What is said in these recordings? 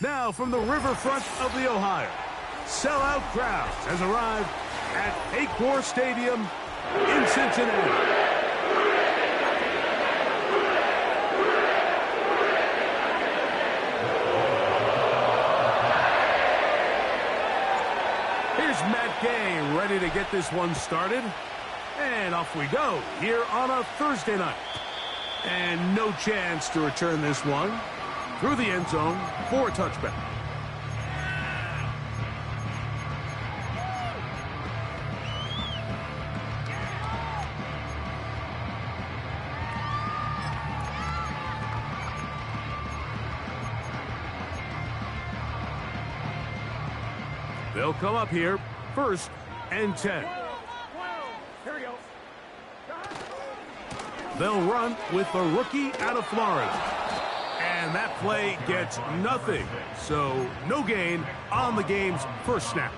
Now from the riverfront of the Ohio, sellout crowds has arrived at Paycor Stadium in Cincinnati. Here's Matt Gay ready to get this one started. And off we go here on a Thursday night. And no chance to return this one through the end zone for a touchback. They'll come up here, 1st and 10. Here we go. They'll run with the rookie out of Florida. And that play gets nothing. So no gain on the game's first snap.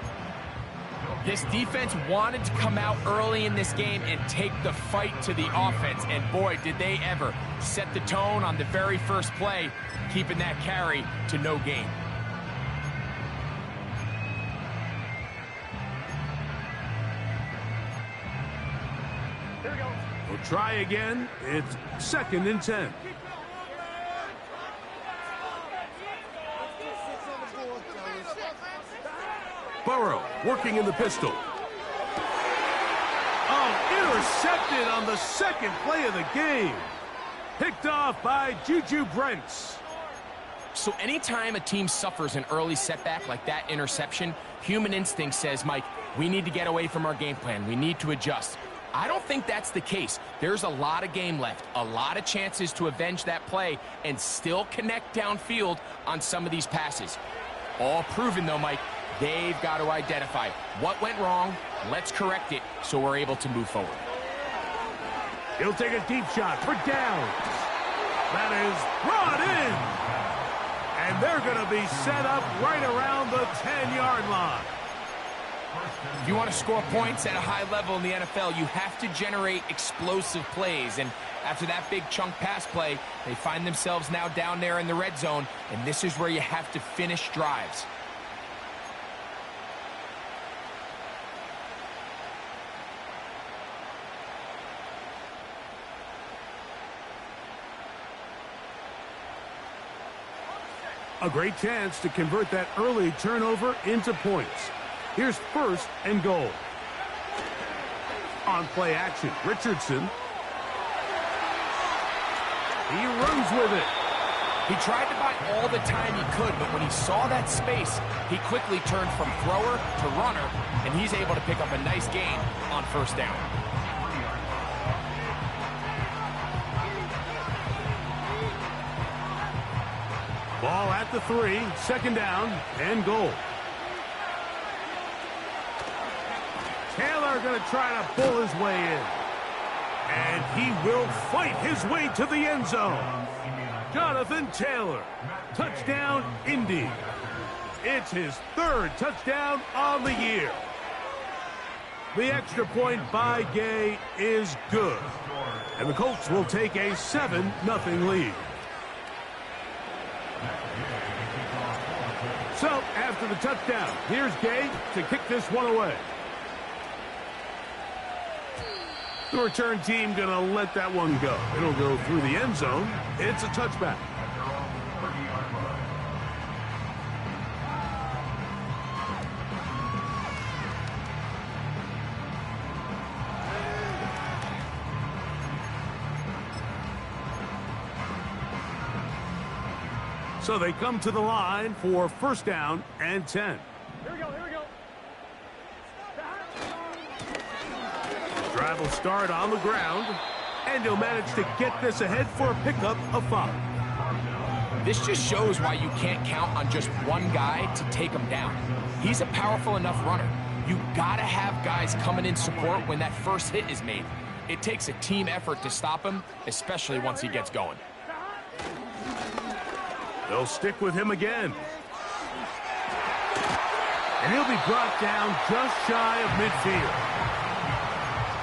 This defense wanted to come out early in this game and take the fight to the offense. And boy, did they ever set the tone on the very first play, keeping that carry to no gain. We'll try again. It's 2nd and 10. Burrow working in the pistol. Oh, intercepted on the 2nd play of the game. Picked off by Juju Brents. So anytime a team suffers an early setback like that interception, human instinct says, Mike, we need to get away from our game plan. We need to adjust. I don't think that's the case. There's a lot of game left, a lot of chances to avenge that play and still connect downfield on some of these passes. All proven, though, Mike, they've got to identify what went wrong, let's correct it so we're able to move forward. He'll take a deep shot for downs. That is brought in. And they're going to be set up right around the 10-yard line. If you want to score points at a high level in the NFL, you have to generate explosive plays. And after that big chunk pass play, they find themselves now down there in the red zone, and this is where you have to finish drives. A great chance to convert that early turnover into points. Here's 1st and goal. On play action, Richardson. He runs with it. He tried to buy all the time he could, but when he saw that space, he quickly turned from thrower to runner, and he's able to pick up a nice gain on 1st down. Ball at the 3, 2nd down and goal. Taylor going to try to pull his way in. And he will fight his way to the end zone. Jonathan Taylor. Touchdown, Indy. It's his 3rd touchdown on the year. The extra point by Gay is good. And the Colts will take a 7-0 lead. So, after the touchdown, here's Gay to kick this one away. The return team going to let that one go. It'll go through the end zone. It's a touchback. So they come to the line for 1st down and 10. Here we go, here we go. Drive will start on the ground, and he'll manage to get this ahead for a pickup of 5. This just shows why you can't count on just one guy to take him down. He's a powerful enough runner. You gotta have guys coming in support when that first hit is made. It takes a team effort to stop him, especially once he gets going. They'll stick with him again. And he'll be brought down just shy of midfield.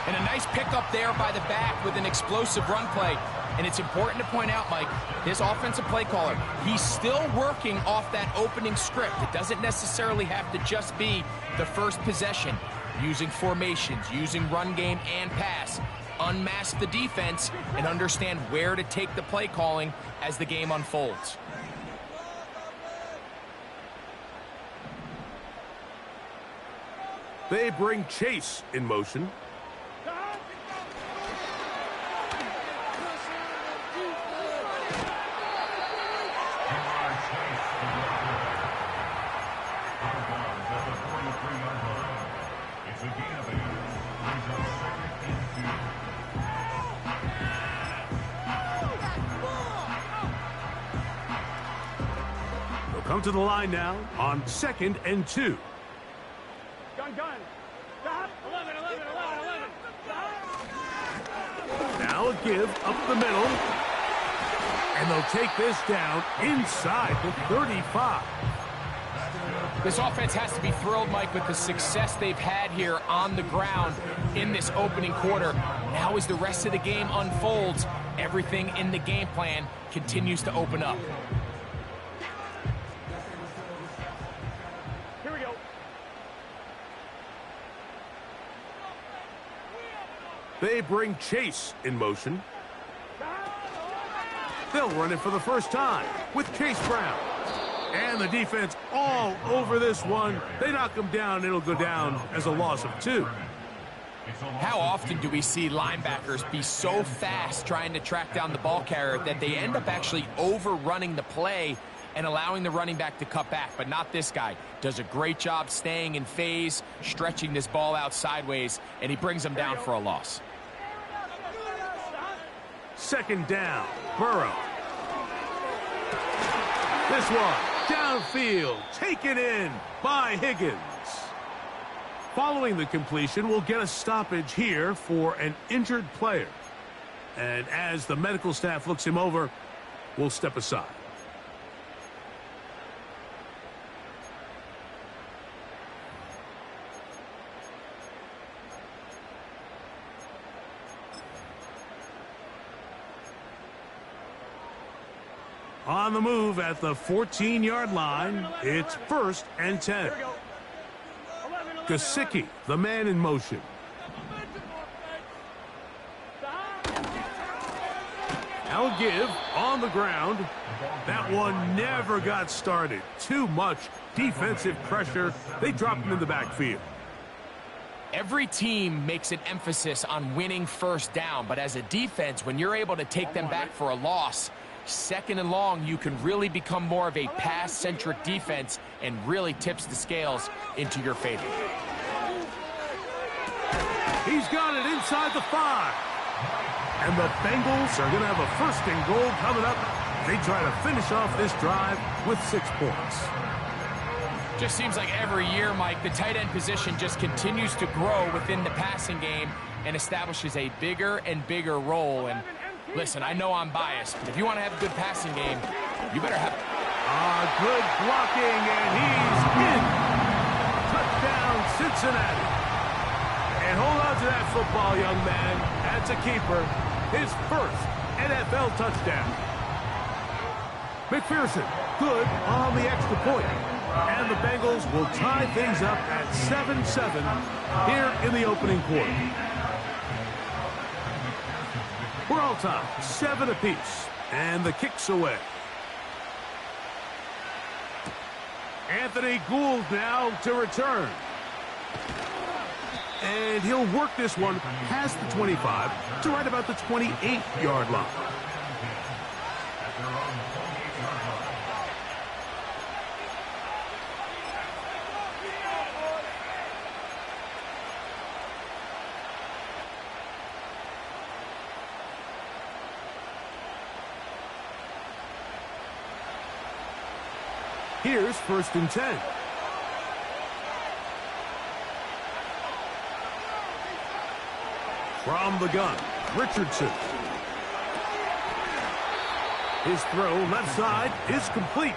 And a nice pickup there by the back with an explosive run play. And it's important to point out, Mike, his offensive play caller, he's still working off that opening script. It doesn't necessarily have to just be the first possession. Using formations, using run game and pass. Unmask the defense and understand where to take the play calling as the game unfolds. They bring Chase in motion. They'll come to the line now on 2nd and 2. Gun. Stop. 11. Now a give up the middle. And they'll take this down inside the 35. This offense has to be thrilled, Mike, with the success they've had here on the ground in this opening quarter. Now as the rest of the game unfolds, everything in the game plan continues to open up. Here we go. They bring Chase in motion. They'll run it for the first time with Chase Brown. And the defense all over this one. They knock him down. It'll go down as a loss of 2. How often do we see linebackers be so fast trying to track down the ball carrier that they end up actually overrunning the play and allowing the running back to cut back? But not this guy. Does a great job staying in phase, stretching this ball out sideways, and he brings them down for a loss. 2nd down, Burrow. This one, downfield, taken in by Higgins. Following the completion, we'll get a stoppage here for an injured player. And as the medical staff looks him over, we'll step aside. On the move at the 14-yard line, it's 1st and 10. Gesicki, the man in motion. Now give on the ground. That one never got started. Too much defensive pressure. They dropped him in the backfield. Every team makes an emphasis on winning first down, but as a defense, when you're able to take them back for a loss, 2nd and long, you can really become more of a pass-centric defense and really tips the scales into your favor. He's got it inside the 5. And the Bengals are going to have a 1st and goal coming up. They try to finish off this drive with 6 points. Just seems like every year, Mike, the tight end position just continues to grow within the passing game and establishes a bigger and bigger role. And listen, I know I'm biased, but if you want to have a good passing game, you better have... Good blocking, and he's in. Touchdown, Cincinnati. And hold on to that football, young man. That's a keeper. His 1st NFL touchdown. McPherson, good on the extra point. And the Bengals will tie things up at 7-7 here in the opening quarter. We're all tied, 7 apiece, and the kick's away. Anthony Gould now to return. And he'll work this one past the 25 to right about the 28-yard line. Here's 1st and 10. From the gun, Richardson. His throw left side is complete.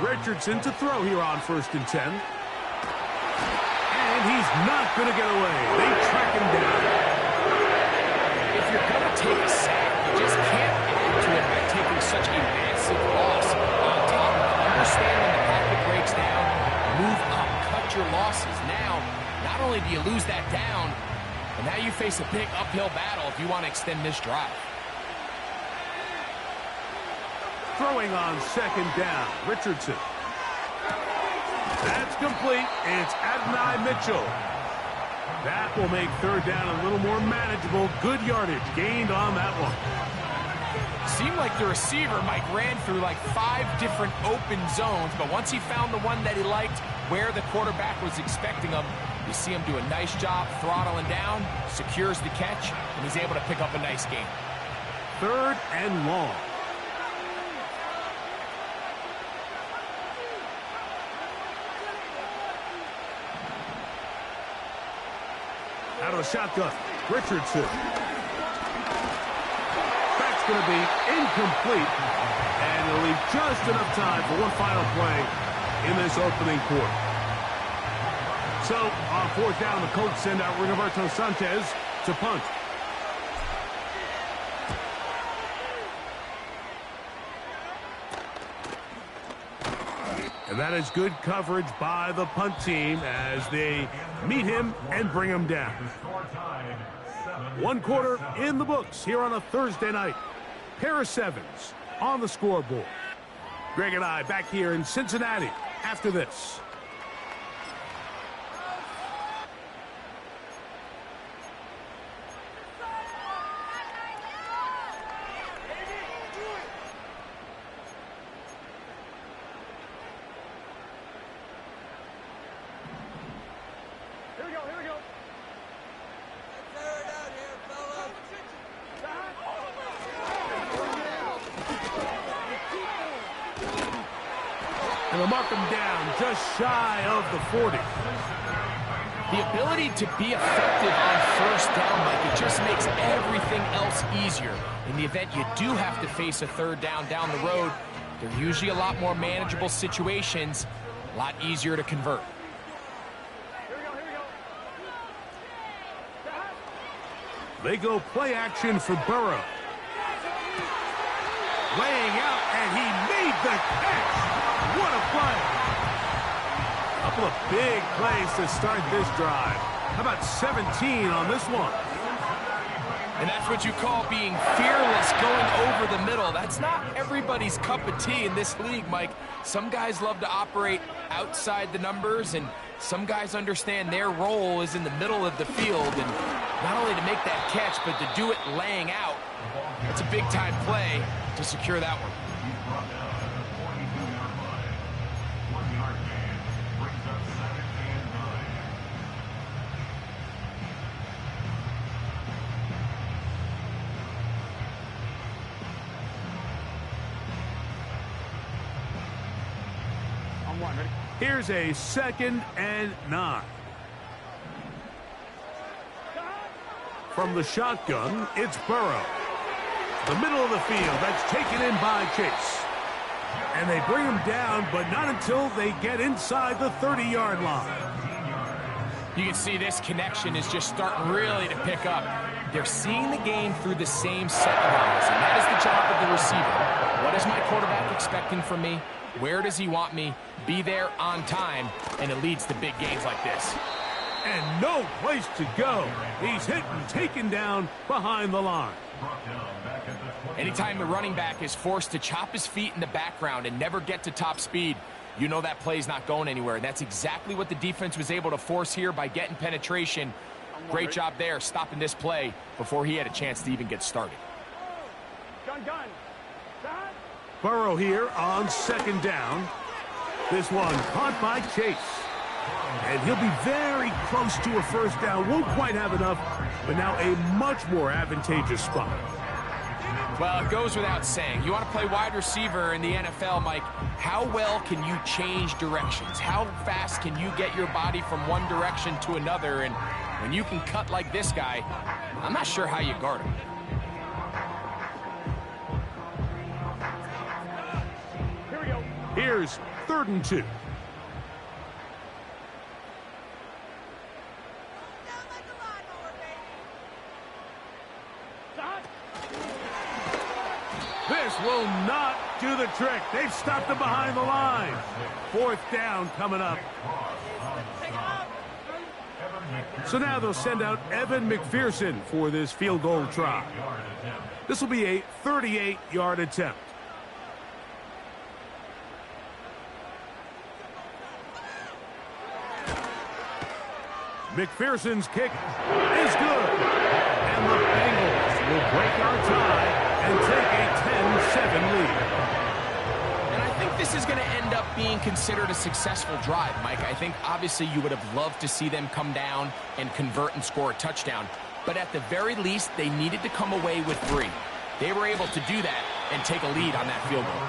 Richardson to throw here on 1st and 10. And he's not going to get away. They track him down. If you're going to take a sack, you just can't add to it by taking such a massive loss on top of it. Understand when the packet breaks down, move up, cut your losses. Now, not only do you lose that down, but now you face a big uphill battle if you want to extend this drive. Throwing on 2nd down, Richardson. That's complete. It's Adonai Mitchell. That will make 3rd down a little more manageable. Good yardage gained on that one. Seemed like the receiver, Mike, ran through like 5 different open zones, but once he found the one that he liked, where the quarterback was expecting him, you see him do a nice job throttling down, secures the catch, and he's able to pick up a nice gain. 3rd and long. Out of the shotgun, Richardson. That's going to be incomplete. And it'll leave just enough time for one final play in this opening quarter. So, on 4th down, the Colts send out Roberto Sanchez to punt. And that is good coverage by the punt team as they meet him and bring him down. 1 quarter in the books here on a Thursday night. Pair of 7s on the scoreboard. Greg and I back here in Cincinnati after this. And they'll mark him down just shy of the 40. The ability to be effective on 1st down, Mike, it just makes everything else easier. In the event you do have to face a 3rd down the road, they're usually a lot more manageable situations, a lot easier to convert. They go play action for Burrow. Laying out, and he made the catch. What a play. A couple of big plays to start this drive. How about 17 on this one? And that's what you call being fearless, going over the middle. That's not everybody's cup of tea in this league, Mike. Some guys love to operate outside the numbers, and some guys understand their role is in the middle of the field. And not only to make that catch, but to do it laying out. That's a big-time play to secure that one. Here's a 2nd and 9. From the shotgun, it's Burrow. The middle of the field, that's taken in by Chase. And they bring him down, but not until they get inside the 30-yard line. You can see this connection is just starting really to pick up. They're seeing the game through the same set of eyes, and that is the job of the receiver. What is my quarterback expecting from me? Where does he want me? Be there on time, and it leads to big gains like this. And no place to go. He's hit and taken down behind the line. Anytime the running back is forced to chop his feet in the background and never get to top speed, you know that play's not going anywhere. And that's exactly what the defense was able to force here by getting penetration. Great job there, stopping this play before he had a chance to even get started. Gun. Burrow here on 2nd down. This one caught by Chase. And he'll be very close to a 1st down. Won't quite have enough, but now a much more advantageous spot. Well, it goes without saying. You want to play wide receiver in the NFL, Mike, how well can you change directions? How fast can you get your body from one direction to another? And when you can cut like this guy, I'm not sure how you guard him. Here's 3rd and 2. This will not do the trick. They've stopped him behind the line. 4th down coming up. So now they'll send out Evan McPherson for this field goal try. This will be a 38-yard attempt. McPherson's kick is good. And the Bengals will break our tie and take a 10-7 lead. And I think this is going to end up being considered a successful drive, Mike. I think obviously you would have loved to see them come down and convert and score a touchdown. But at the very least, they needed to come away with 3. They were able to do that and take a lead on that field goal.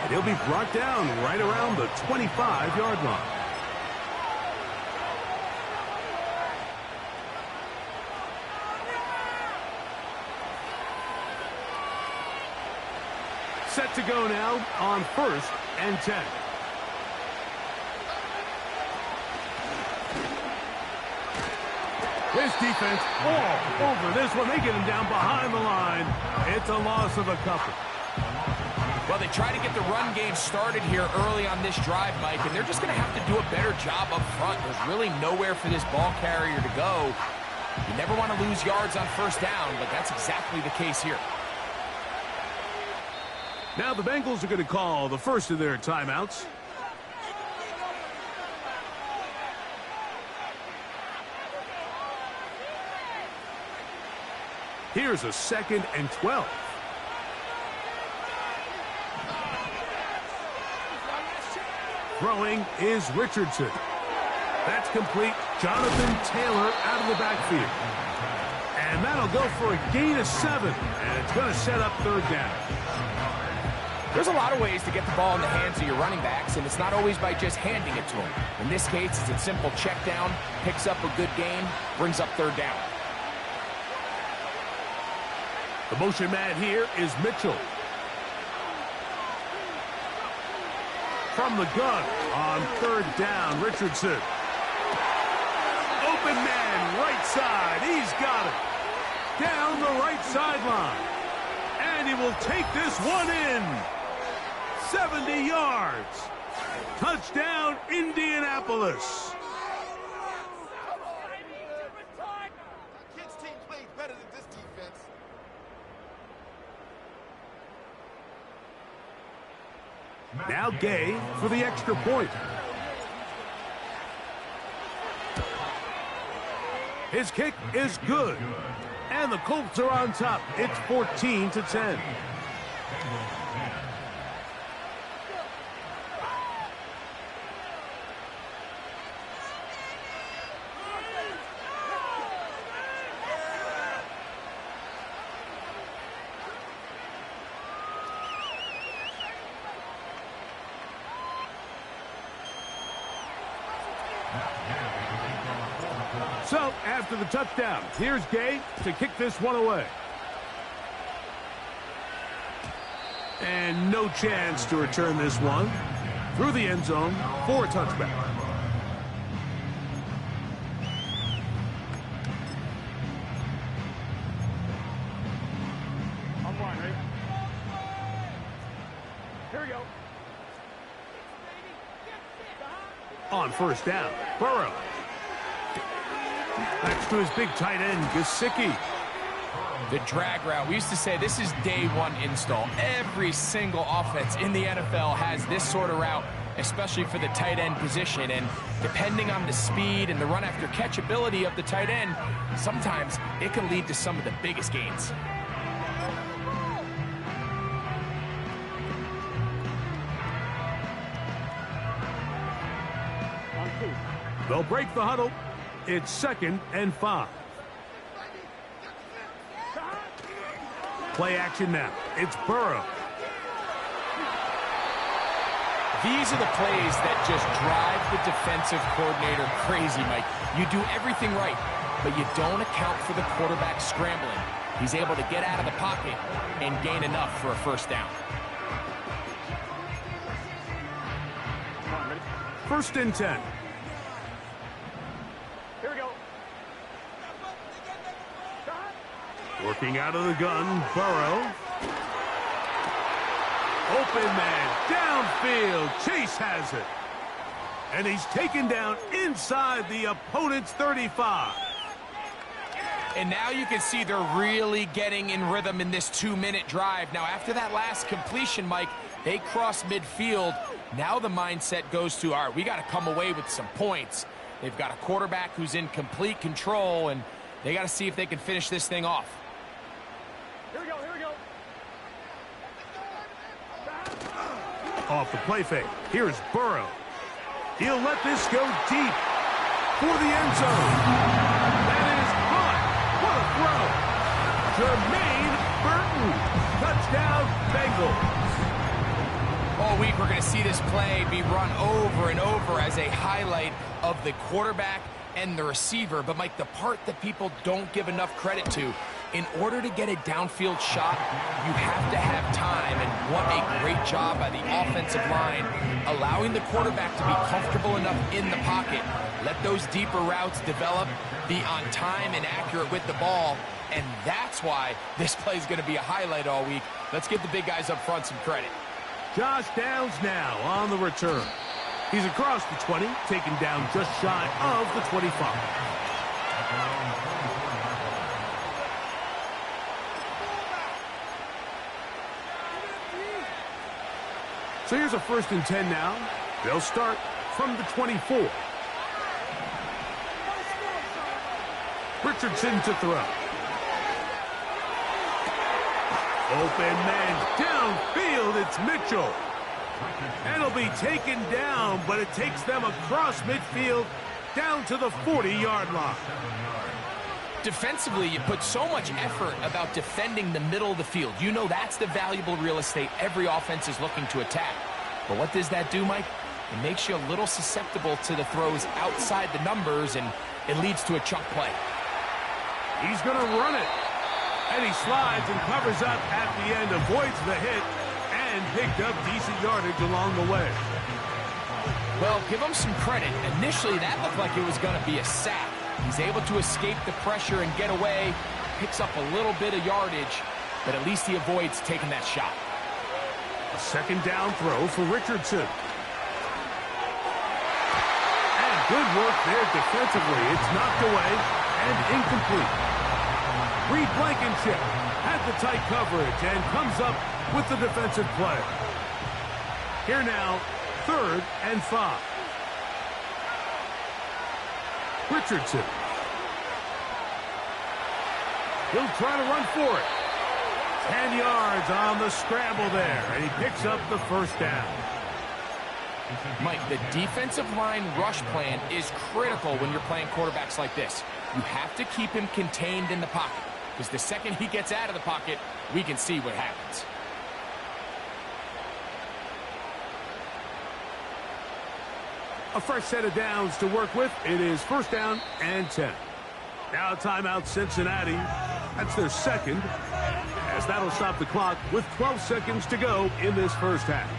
And he'll be brought down right around the 25-yard line. Set to go now on 1st and 10. His defense all over this one. They get him down behind the line. It's a loss of a couple. Well, they try to get the run game started here early on this drive, Mike, and they're just going to have to do a better job up front. There's really nowhere for this ball carrier to go. You never want to lose yards on 1st down, but that's exactly the case here. Now the Bengals are going to call the first of their timeouts. Here's a 2nd and 12. Throwing is Richardson. That's complete. Jonathan Taylor out of the backfield. And that'll go for a gain of 7. And it's going to set up 3rd down. There's a lot of ways to get the ball in the hands of your running backs, and it's not always by just handing it to them. In this case, it's a simple check down, picks up a good gain, brings up 3rd down. The motion man here is Mitchell. From the gun on 3rd down, Richardson. Open man, right side. He's got it. Down the right sideline. And he will take this one in. 70 yards. Touchdown, Indianapolis. Kids team plays better than this defense. Now Gay for the extra point. His kick is good. And the Colts are on top. It's 14-10. So, after the touchdown, here's Gay to kick this one away. And no chance to return this one through the end zone for a touchback. I'm one, right? Here we go. On 1st down, Burrow. That's to his big tight end, Gesicki. The drag route. We used to say this is day 1 install. Every single offense in the NFL has this sort of route, especially for the tight end position. And depending on the speed and the run after catch ability of the tight end, sometimes it can lead to some of the biggest gains. They'll break the huddle. It's 2nd and 5. Play action now. It's Burrow. These are the plays that just drive the defensive coordinator crazy, Mike. You do everything right, but you don't account for the quarterback scrambling. He's able to get out of the pocket and gain enough for a 1st down. 1st and 10. Here we go. Working out of the gun, Burrow. Open man, downfield. Chase has it. And he's taken down inside the opponent's 35. And now you can see they're really getting in rhythm in this 2-minute drive. Now, after that last completion, Mike, they cross midfield. Now the mindset goes to, all right, we got to come away with some points. They've got a quarterback who's in complete control, and they got to see if they can finish this thing off. Here we go, here we go. Off the play fake. Here's Burrow. He'll let this go deep for the end zone. That is caught. What a throw. Jermaine Burton. Touchdown, Bengals. All week we're going to see this play be run over and over as a highlight of the quarterback and the receiver. But, Mike, the part that people don't give enough credit to, in order to get a downfield shot, you have to have time. And what a great job by the offensive line, allowing the quarterback to be comfortable enough in the pocket. Let those deeper routes develop, be on time and accurate with the ball. And that's why this play is going to be a highlight all week. Let's give the big guys up front some credit. Josh Downs now on the return. He's across the 20, taken down just shy of the 25. So here's a 1st and 10 now. They'll start from the 24. Richardson to throw. Open man downfield. It's Mitchell. And he'll be taken down, but it takes them across midfield down to the 40-yard line. Defensively, you put so much effort about defending the middle of the field. You know that's the valuable real estate every offense is looking to attack. But what does that do, Mike? It makes you a little susceptible to the throws outside the numbers, and it leads to a chunk play. He's going to run it. And he slides and covers up at the end, avoids the hit, and picked up decent yardage along the way. Well, give him some credit. Initially, that looked like it was going to be a sack. He's able to escape the pressure and get away, picks up a little bit of yardage, but at least he avoids taking that shot. A 2nd down throw for Richardson. And good work there defensively. It's knocked away and incomplete. Reed Blankenship had the tight coverage and comes up with the defensive play. Here now, 3rd and 5. Richardson. He'll try to run for it. 10 yards on the scramble there, and he picks up the 1st down. Mike, the defensive line rush plan is critical when you're playing quarterbacks like this. You have to keep him contained in the pocket, because the second he gets out of the pocket, we can see what happens. A fresh set of downs to work with. It is 1st down and 10. Now timeout Cincinnati. That's their 2nd, as that'll stop the clock with 12 seconds to go in this 1st half.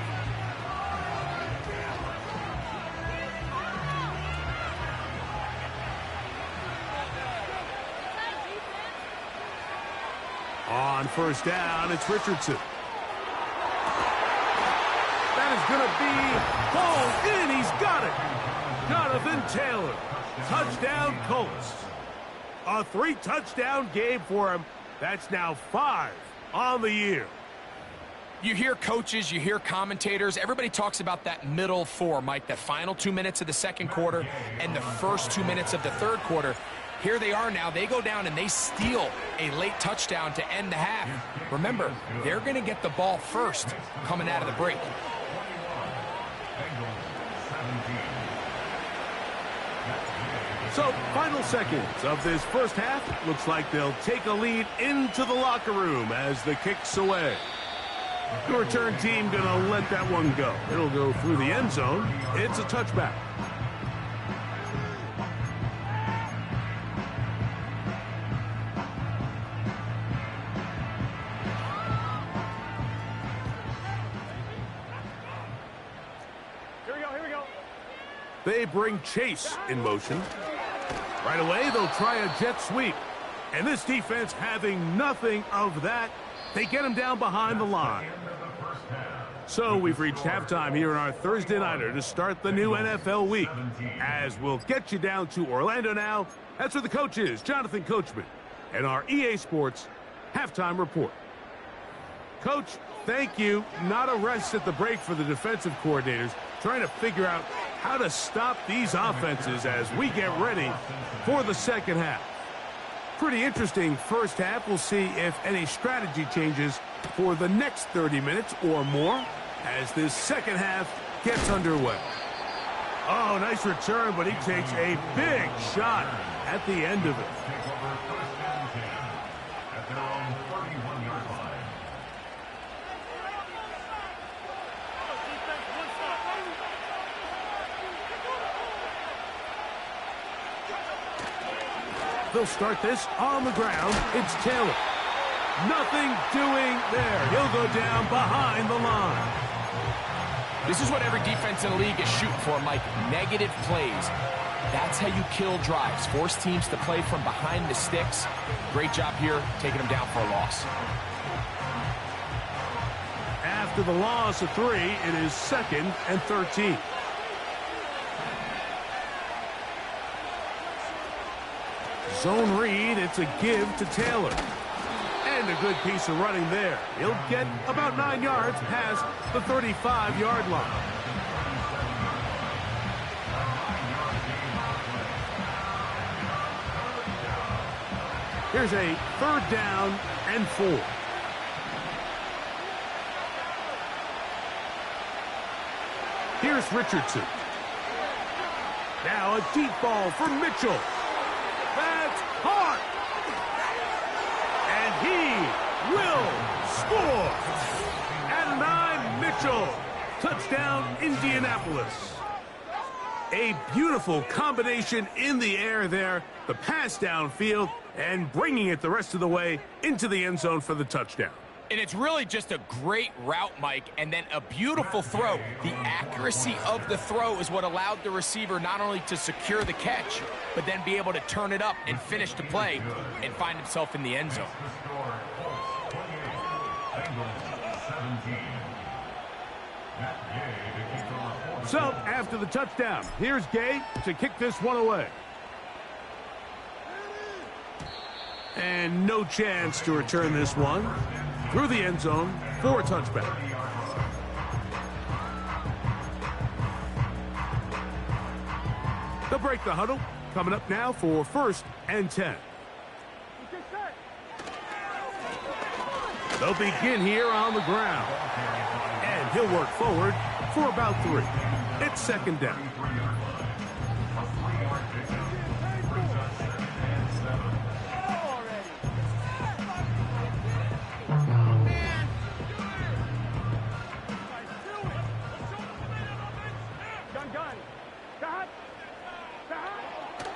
On 1st down, it's Richardson. That is going to be ball in. He's got it. Jonathan Taylor. Touchdown, Colts. A 3-touchdown game for him. That's now 5 on the year. You hear coaches, you hear commentators. Everybody talks about that middle 4, Mike, the final 2 minutes of the 2nd quarter and the first 2 minutes of the 3rd quarter. Here they are now. They go down and they steal a late touchdown to end the half. Remember, they're going to get the ball first coming out of the break. So, final seconds of this 1st half. Looks like they'll take a lead into the locker room as the kick's away. The return team going to let that one go. It'll go through the end zone. It's a touchback. Here we go, here we go. They bring Chase in motion. Right away, they'll try a jet sweep. And this defense having nothing of that, they get him down behind the line. So we've reached halftime here in our Thursday Nighter to start the new NFL week. As we'll get you down to Orlando now, that's where the coach is, Jonathan Coachman, and our EA Sports Halftime Report. Coach, thank you. Not a rest at the break for the defensive coordinators, trying to figure out how to stop these offenses as we get ready for the second half. Pretty interesting first half. We'll see if any strategy changes for the next 30 minutes or more as this second half gets underway. Oh, nice return, but he takes a big shot at the end of it. They'll start this on the ground. It's Taylor. Nothing doing there. He'll go down behind the line. This is what every defense in the league is shooting for, Mike. Negative plays. That's how you kill drives. Force teams to play from behind the sticks. Great job here, taking them down for a loss. After the loss of 3, it is 2nd and 13. Zone read, it's a give to Taylor. And a good piece of running there. He'll get about 9 yards past the 35-yard line. Here's a 3rd down and 4. Here's Richardson. Now a deep ball for Mitchell. That's hard. And he will score. At 9, Mitchell. Touchdown, Indianapolis. A beautiful combination in the air there. The pass downfield and bringing it the rest of the way into the end zone for the touchdown. And it's really just a great route, Mike, and then a beautiful throw. The accuracy of the throw is what allowed the receiver not only to secure the catch, but then be able to turn it up and finish the play and find himself in the end zone. So, after the touchdown, here's Gay to kick this one away. And no chance to return this one through the end zone for a touchback. They'll break the huddle. Coming up now for 1st and 10. They'll begin here on the ground. And he'll work forward for about 3. It's 2nd down.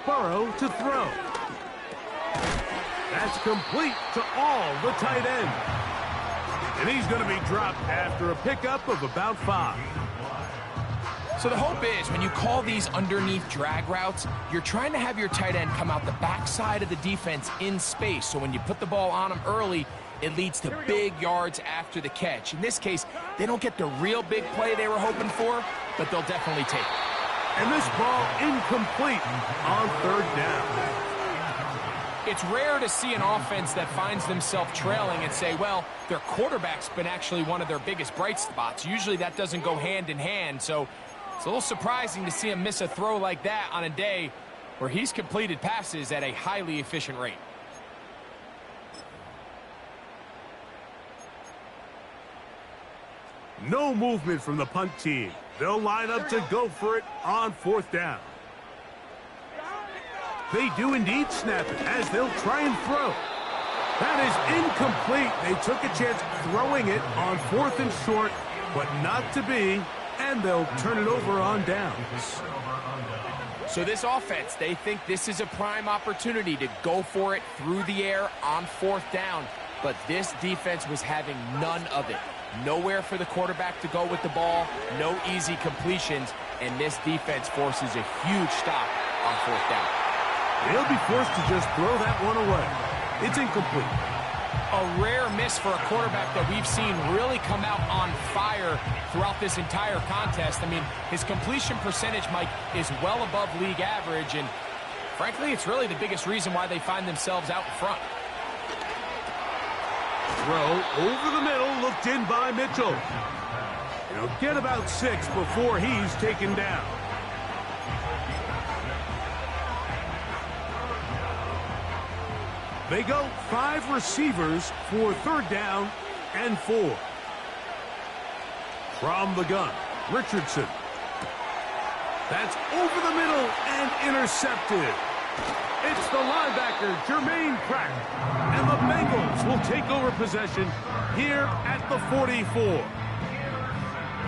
Burrow to throw. That's complete to all the tight end. And he's going to be dropped after a pickup of about 5. So the hope is when you call these underneath drag routes, you're trying to have your tight end come out the backside of the defense in space. So when you put the ball on him early, it leads to big yards after the catch. In this case, they don't get the real big play they were hoping for, but they'll definitely take it. And this ball incomplete on 3rd down. It's rare to see an offense that finds themselves trailing and say, well, their quarterback's been actually one of their biggest bright spots. Usually that doesn't go hand in hand, so it's a little surprising to see him miss a throw like that on a day where he's completed passes at a highly efficient rate. No movement from the punt team. They'll line up to go for it on 4th down. They do indeed snap it as they'll try and throw. That is incomplete. They took a chance throwing it on 4th and short, but not to be, and they'll turn it over on downs. So this offense, they think this is a prime opportunity to go for it through the air on 4th down, but this defense was having none of it. Nowhere for the quarterback to go with the ball, no easy completions, and this defense forces a huge stop on 4th down. They'll be forced to just throw that one away. It's incomplete. A rare miss for a quarterback that we've seen really come out on fire throughout this entire contest. I mean, his completion percentage, Mike, is well above league average, and frankly, it's really the biggest reason why they find themselves out in front. Throw over the middle, looked in by Mitchell. He'll get about 6 before he's taken down. They go 5 receivers for 3rd down and 4. From the gun, Richardson. That's over the middle and intercepted. It's the linebacker, Jermaine Pratt. And the Bengals will take over possession here at the 44.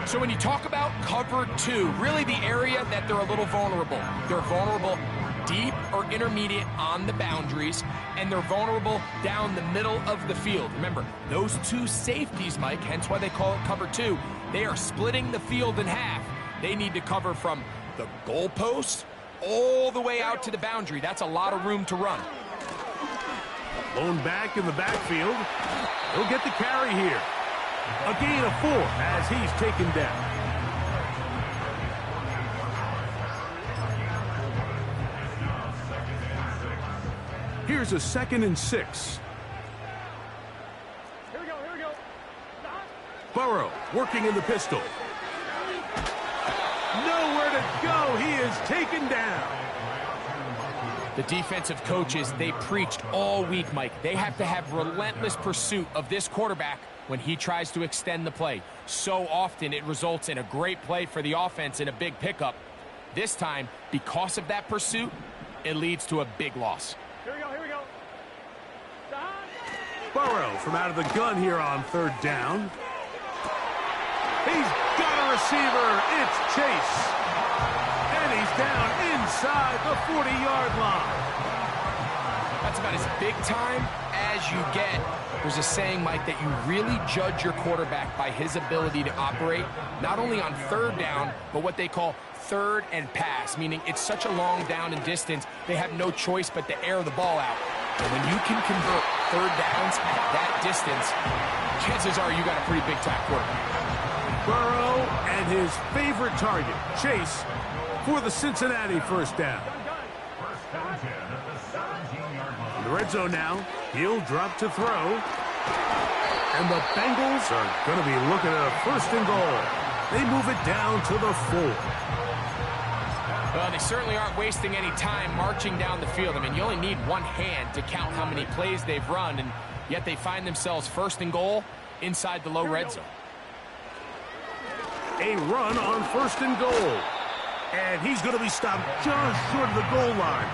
So when you talk about cover 2, really the area that they're a little vulnerable. They're vulnerable deep or intermediate on the boundaries, and they're vulnerable down the middle of the field. Remember, those 2 safeties, Mike, hence why they call it cover 2, they are splitting the field in half. They need to cover from the goalpost all the way out to the boundary. That's a lot of room to run. Lone back in the backfield. He'll get the carry here. A gain of 4 as he's taken down. Here's a 2nd and 6. Here we go, here we go. Burrow working in the pistol. Nowhere to go. He is taken down. The defensive coaches, they preached all week, Mike. They have to have relentless pursuit of this quarterback when he tries to extend the play. So often it results in a great play for the offense and a big pickup. This time, because of that pursuit, it leads to a big loss. Here we go, here we go. Burrow from out of the gun here on 3rd down. He's got a receiver. It's Chase. And he's down inside the 40-yard line. That's about as big time as you get. There's a saying, Mike, that you really judge your quarterback by his ability to operate, not only on 3rd down, but what they call 3rd and pass, meaning it's such a long down and distance, they have no choice but to air the ball out. And when you can convert 3rd downs at that distance, chances are you got a pretty big-time quarterback. Burrow and his favorite target, Chase, for the Cincinnati 1st down. In the red zone now, he'll drop to throw. And the Bengals are going to be looking at a 1st and goal. They move it down to the 4. Well, they certainly aren't wasting any time marching down the field. I mean, you only need one hand to count how many plays they've run, and yet they find themselves 1st and goal inside the low red zone. A run on 1st and goal. And he's going to be stopped just short of the goal line.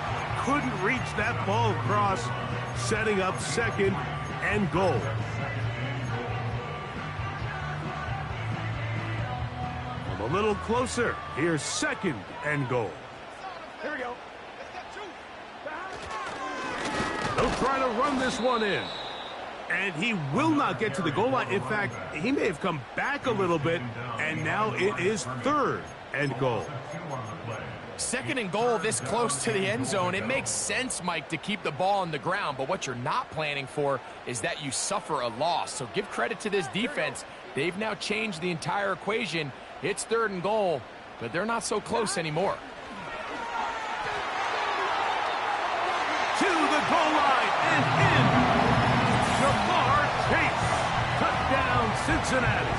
Couldn't reach that ball across, setting up 2nd and goal. A little closer. Here's 2nd and goal. Here we go. They'll try to run this one in. And he will not get to the goal line. In fact, he may have come back a little bit, and now it is 3rd and goal. 2nd and goal this close to the end zone. It makes sense, Mike, to keep the ball on the ground, but what you're not planning for is that you suffer a loss. So give credit to this defense. They've now changed the entire equation. It's 3rd and goal, but they're not so close anymore. To the goal line and in. Jamar Chase. Touchdown, Cincinnati.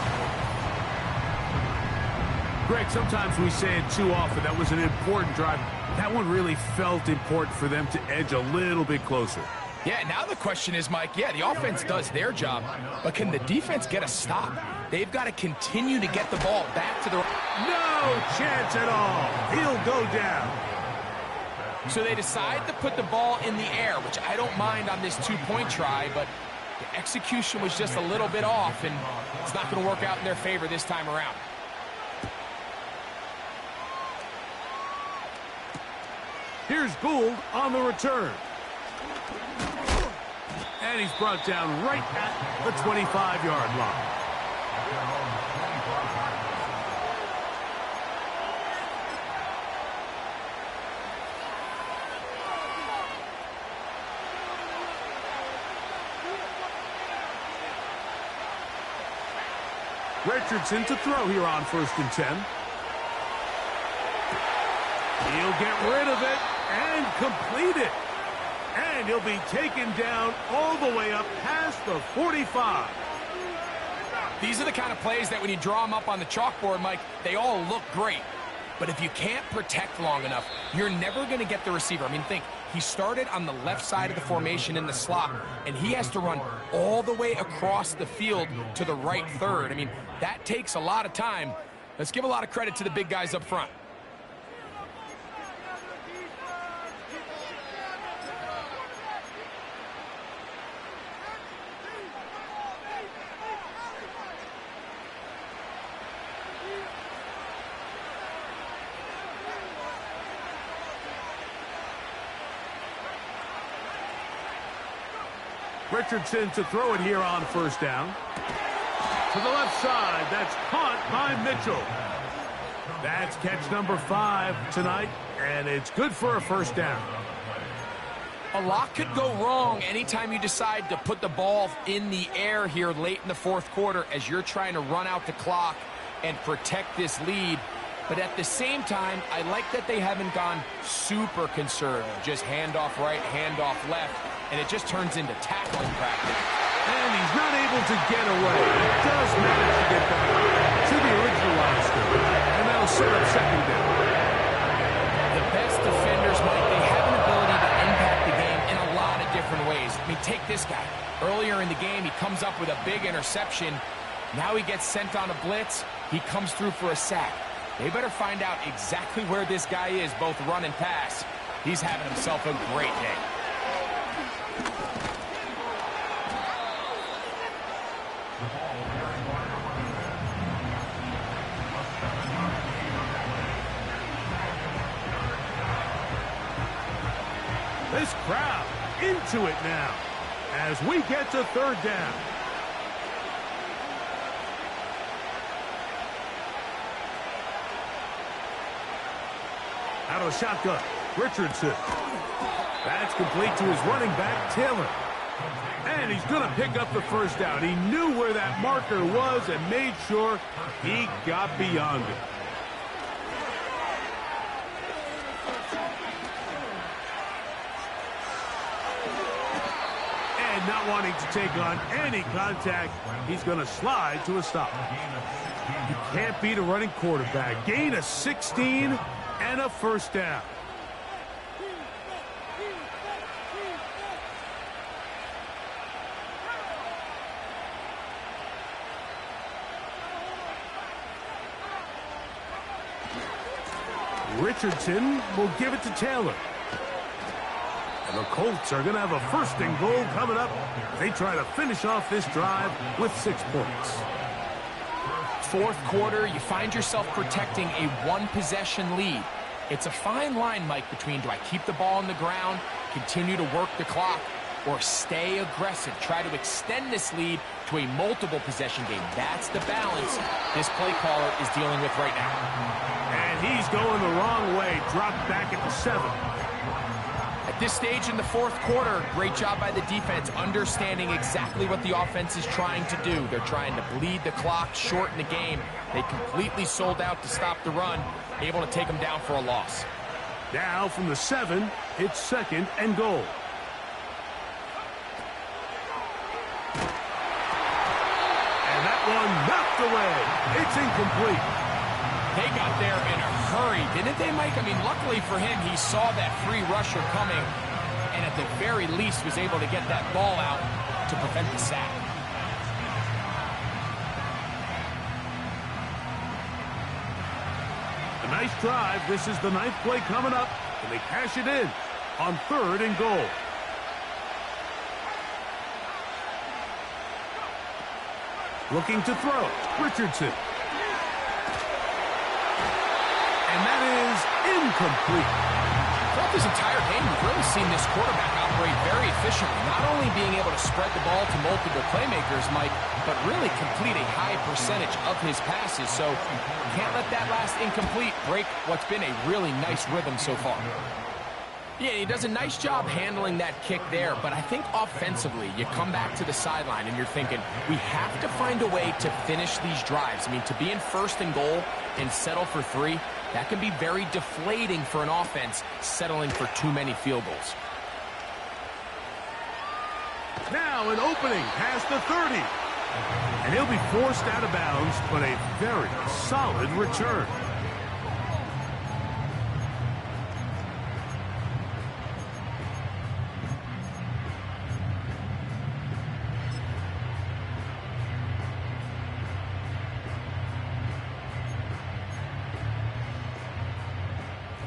Greg, sometimes we say it too often. That was an important drive. That one really felt important for them to edge a little bit closer. Yeah, now the question is, Mike, yeah, the offense does their job, but can the defense get a stop? They've got to continue to get the ball back to the... No chance at all. He'll go down. So they decide to put the ball in the air, which I don't mind on this 2-point try, but the execution was just a little bit off, and it's not going to work out in their favor this time around. Here's Gould on the return. And he's brought down right at the 25-yard line. Richardson to throw here on 1st and 10. He'll get rid of it and complete it. And he'll be taken down all the way up past the 45. These are the kind of plays that when you draw them up on the chalkboard, Mike, they all look great. But if you can't protect long enough, you're never going to get the receiver. I mean, think, he started on the left side of the formation in the slot, and he has to run all the way across the field to the right third. I mean, that takes a lot of time. Let's give a lot of credit to the big guys up front. Richardson to throw it here on 1st down. To the left side, that's caught by Mitchell. That's catch number 5 tonight, and it's good for a 1st down. A lot could go wrong anytime you decide to put the ball in the air here late in the 4th quarter as you're trying to run out the clock and protect this lead. But at the same time, I like that they haven't gone super conservative. Just handoff right, handoff left, and it just turns into tackling practice. And he's not able to get away. He does manage to get back to the original line of scrimmage, and that'll set up 2nd down. The best defenders, Mike, they have an ability to impact the game in a lot of different ways. I mean, take this guy. Earlier in the game, he comes up with a big interception. Now he gets sent on a blitz. He comes through for a sack. They better find out exactly where this guy is, both run and pass. He's having himself a great day. This crowd into it now as we get to 3rd down. Out of shotgun, Richardson. That's complete to his running back, Taylor. And he's going to pick up the 1st down. He knew where that marker was and made sure he got beyond it. And not wanting to take on any contact, he's going to slide to a stop. You can't beat a running quarterback. Gain of 16 and a 1st down. Richardson will give it to Taylor. And the Colts are going to have a 1st and goal coming up. They try to finish off this drive with 6 points. 4th quarter, you find yourself protecting a 1-possession lead. It's a fine line, Mike, between do I keep the ball on the ground, continue to work the clock, or stay aggressive, try to extend this lead to a multiple possession game. That's the balance this play caller is dealing with right now. And he's going the wrong way, dropped back at the 7. At this stage in the 4th quarter, great job by the defense, understanding exactly what the offense is trying to do. They're trying to bleed the clock, shorten the game. They completely sold out to stop the run, able to take them down for a loss. Now from the 7, it's 2nd and goal. And that one knocked away. It's incomplete. They got there in a hurry, didn't they, Mike? I mean, luckily for him, he saw that free rusher coming, and at the very least was able to get that ball out to prevent the sack. A nice drive. This is the 9th play coming up, and they cash it in on 3rd and goal. Looking to throw, Richardson. And that is incomplete. Throughout this entire game, we've really seen this quarterback operate very efficiently, not only being able to spread the ball to multiple playmakers, Mike, but really complete a high percentage of his passes. So can't let that last incomplete break what's been a really nice rhythm so far. Yeah, he does a nice job handling that kick there, but I think offensively, you come back to the sideline and you're thinking, we have to find a way to finish these drives. I mean, to be in 1st and goal and settle for 3, that can be very deflating for an offense settling for too many field goals. Now an opening past the 30. And he'll be forced out of bounds, but a very solid return.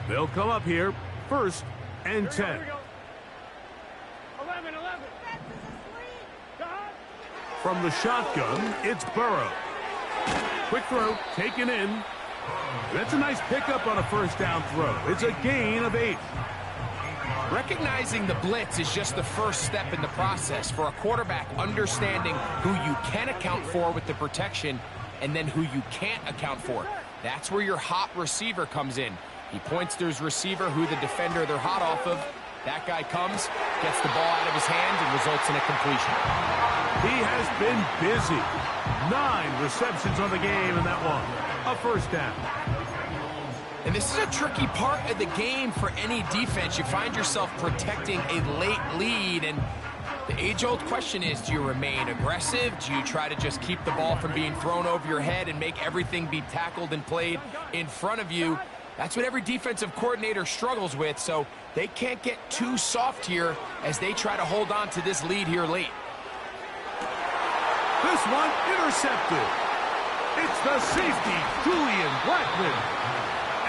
They'll come up here, 1st and 10. Here we go. 11. From the shotgun, it's Burrow. Quick throw, taken in. That's a nice pickup on a 1st down throw. It's a gain of 8. Recognizing the blitz is just the first step in the process for a quarterback, understanding who you can account for with the protection and then who you can't account for. That's where your hot receiver comes in. He points to his receiver, who the defender they're hot off of. That guy comes, gets the ball out of his hands, and results in a completion. He has been busy. 9 receptions on the game in that one. A 1st down. And this is a tricky part of the game for any defense. You find yourself protecting a late lead, and the age-old question is, do you remain aggressive? Do you try to just keep the ball from being thrown over your head and make everything be tackled and played in front of you? That's what every defensive coordinator struggles with, so they can't get too soft here as they try to hold on to this lead here late. This one intercepted. It's the safety, Julian Blackman.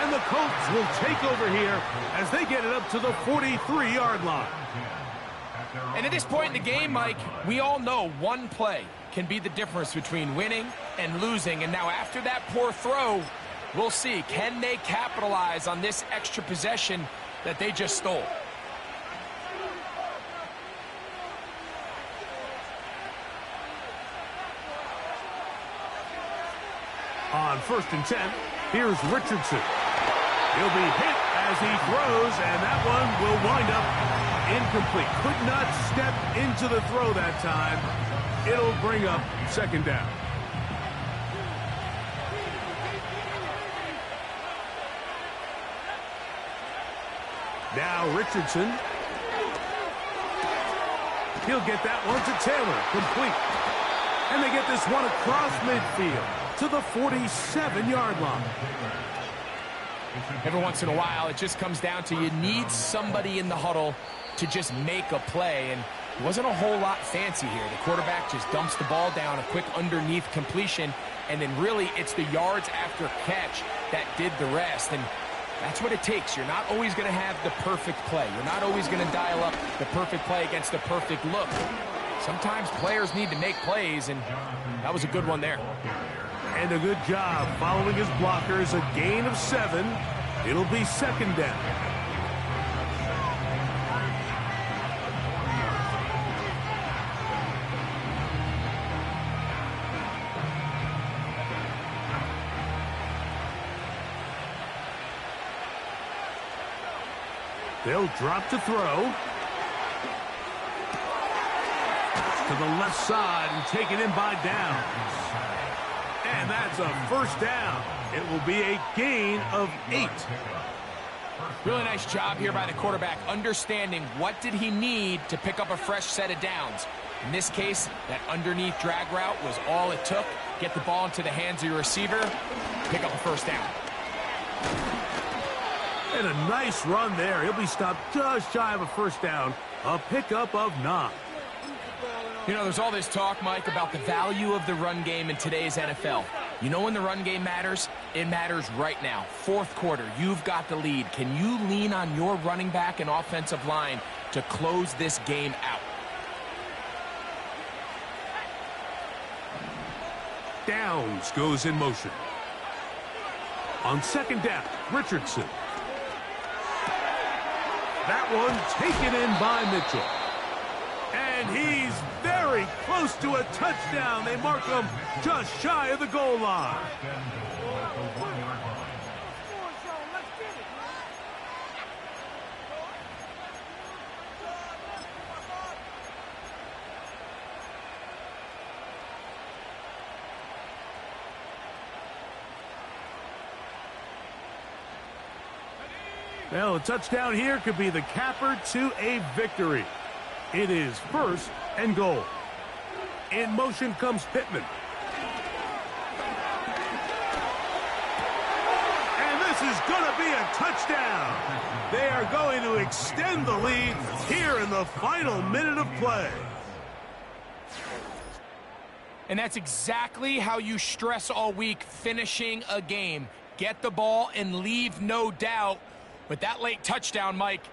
And the Colts will take over here as they get it up to the 43-yard line. And at this point in the game, Mike, we all know one play can be the difference between winning and losing. And now after that poor throw, we'll see, can they capitalize on this extra possession that they just stole? On 1st and 10, here's Richardson. He'll be hit as he throws, and that one will wind up incomplete. Could not step into the throw that time. It'll bring up 2nd down. Now Richardson. He'll get that one to Taylor, complete. And they get this one across midfield to the 47-yard line. Every once in a while, it just comes down to you need somebody in the huddle to just make a play, and it wasn't a whole lot fancy here. The quarterback just dumps the ball down, a quick underneath completion, and then really it's the yards after catch that did the rest. And that's what it takes. You're not always going to have the perfect play. You're not always going to dial up the perfect play against the perfect look. Sometimes players need to make plays, and that was a good one there. And a good job following his blockers. A gain of 7. It'll be 2nd down. They'll drop to throw. To the left side and taken in by Downs. And that's a 1st down. It will be a gain of 8. Really nice job here by the quarterback, understanding what did he need to pick up a fresh set of downs. In this case, that underneath drag route was all it took. Get the ball into the hands of your receiver, pick up a 1st down. And a nice run there. He'll be stopped just shy of a 1st down. A pickup of 9. You know, there's all this talk, Mike, about the value of the run game in today's NFL. You know when the run game matters? It matters right now. 4th quarter, you've got the lead. Can you lean on your running back and offensive line to close this game out? Downs goes in motion. On 2nd down, Richardson. That one taken in by Mitchell. And he's very close to a touchdown. They mark him just shy of the goal line. Well, a touchdown here could be the capper to a victory. It is 1st and goal. In motion comes Pittman. And this is going to be a touchdown. They are going to extend the lead here in the final minute of play. And that's exactly how you stress all week, finishing a game. Get the ball and leave no doubt. But that late touchdown, Mike,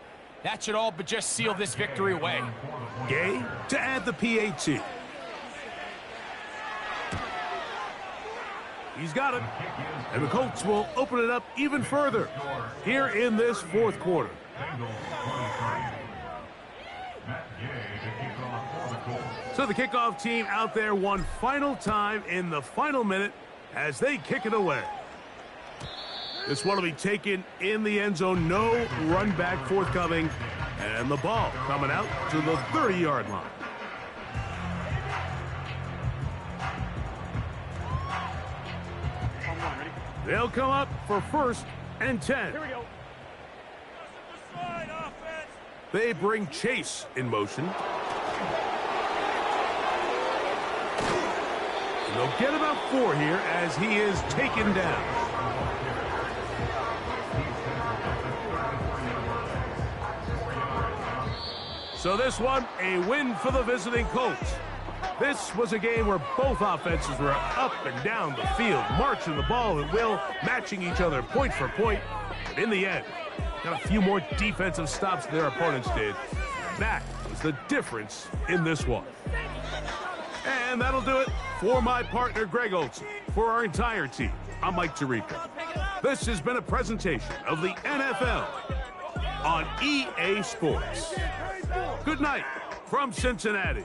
that should all but just seal this victory away. Gay to add the PAT. He's got it. And the Colts will open it up even further here in this 4th quarter. So the kickoff team out there one final time in the final minute as they kick it away. This one will be taken in the end zone. No run back forthcoming. And the ball coming out to the 30-yard line. They'll come up for 1st and 10. Here we go. They bring Chase in motion. And they'll get about 4 here as he is taken down. So this one, a win for the visiting Colts. This was a game where both offenses were up and down the field, marching the ball at will, matching each other point for point. But in the end, got a few more defensive stops than their opponents did. That was the difference in this one. And that'll do it for my partner, Greg Olson. For our entire team, I'm Mike Tirico. This has been a presentation of the NFL on EA Sports. Good night from Cincinnati.